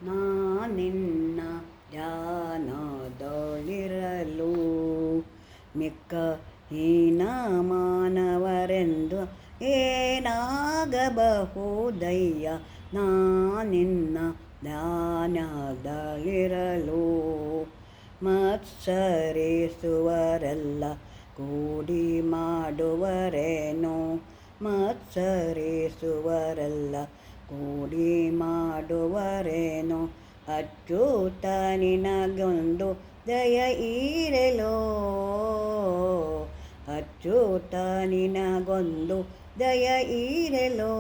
ನಾನಿನ್ನ ಧ್ಯಾನದೊಳಿರಲು ಮಿಕ್ಕ ಹೀನ ಮಾನವರೆಂದು ಏನಾಗಬಹುದಯ್ಯ. ನಾನಿನ್ನ ಧ್ಯಾನದಲ್ಲಿರಲು ಮತ್ಸರಿಸುವರೆಲ್ಲ ಕೂಡಿ ಮಾಡುವರೇನೋ. ಮತ್ಸರಿಸುವರೆಲ್ಲ ಕೂಡಿ ಮಾಡುವರೇನೋ. ಅಚ್ಯುತ ನಿನಗೊಂದು ದಯ ಈರೆಲೋ. ಅಚ್ಯುತ ನಿನಗೊಂದು ದಯ ಈರೆಲೋ.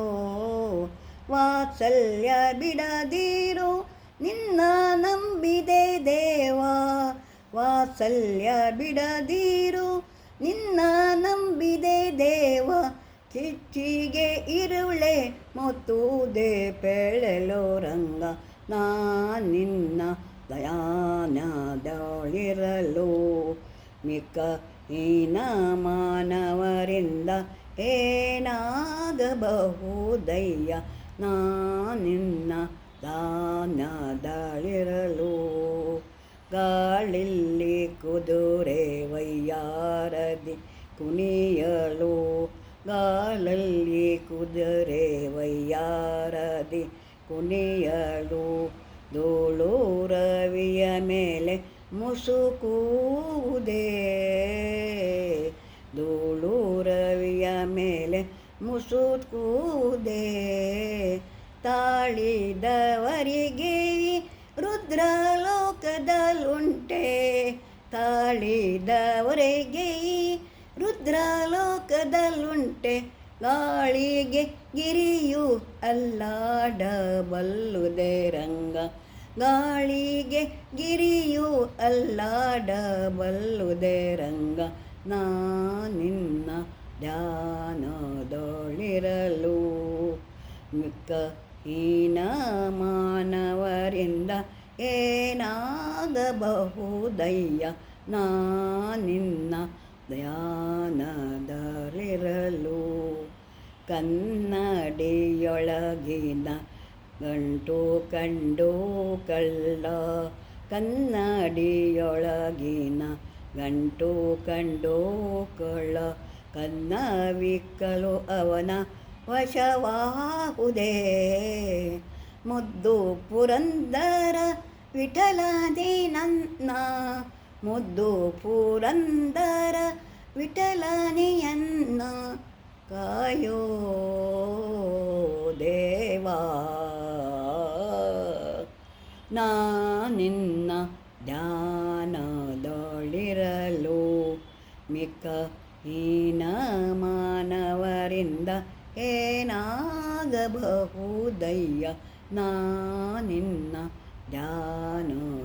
ವಾತ್ಸಲ್ಯ ಬಿಡದಿರು ನಿನ್ನ ನಂಬಿದೆ ದೇವ. ವಾತ್ಸಲ್ಯ ಬಿಡದಿರು ನಿನ್ನ ನಂಬಿದೆ ದೇವ. ಕಿಚ್ಚಿಗೆ ಇರುಳೆ ಮೊತ್ತುದೆ ಪೆಳೆಲೋ ರಂಗ. ನಾನಿನ್ನ ಧ್ಯಾನದೊಳಿರಲು ಮಿಕ್ಕ ಹೀನ ಮಾನವರಿಂದ ಏನಾಗಬಹುದಯ್ಯ. ನಾನಿನ್ನ ಧ್ಯಾನದಲ್ಲಿರಲು ಗಾಳಿಲ್ಲಿ ಕುದುರೆ ವಯ್ಯಾರದಿ ಕುಣಿಯಲು. ಗಾಳಲ್ಲಿ ಕುದುರೆ ವಯ್ಯಾರದಿ ಕುಣಿಯಲು. ಧೂಳು ರವಿಯ ಮೇಲೆ ಮುಸುಕುವುದೇ. ಧೂಳು ರವಿಯ ಮೇಲೆ ಮುಸುಕುವುದೇ. ತಾಳಿದವರಿಗೆ ರುದ್ರಲೋಕದಲ್ಲುಂಟೆ. ತಾಳಿದವರಿಗೆ ರುದ್ರಲೋಕದಲ್ಲುಂಟೆ. ಗಾಳಿಗೆ ಗಿರಿಯು ಅಲ್ಲಾಡಬಲ್ಲುದೆ ರಂಗ. ಗಾಳಿಗೆ ಗಿರಿಯು ಅಲ್ಲಾಡಬಲ್ಲುದೆ ರಂಗ. ನಾನಿನ್ನ ಧ್ಯಾನದೊಳಿರಲು ಮಿಕ್ಕ ಹೀನ ಮಾನವರಿಂದ ಏನಾಗಬಹುದಯ್ಯ. ನಾನಿನ್ನ ಧ್ಯಾನದಲ್ಲಿರಲು ಕನ್ನಡಿಯೊಳಗಿನ ಗಂಟು ಕಂಡು ಕಳ್ಳ. ಕನ್ನಡಿಯೊಳಗಿನ ಗಂಟು ಕಂಡು ಕಳ್ಳ. ಕನ್ನವಿಕ್ಕಲು ಅವನ ವಶವಾಹುದೇ. ಮುದ್ದು ಪುರಂದರ ವಿಠಲನೇ ನನ್ನ. ಮುದ್ದು ಪುರಂದರ ವಿಠಲನೆಯನ್ನ ಕಾಯೋ ದೇವಾ. ನಾನಿನ್ನ ಧ್ಯಾನದೊಳಿರಲು ಮಿಕ್ಕ ಹೀನ ಮಾನವರಿಂದ ಏನಾಗಬಹುದಯ್ಯ. ನಾನಿನ್ನ ಧ್ಯಾನದೊಳಿರಲು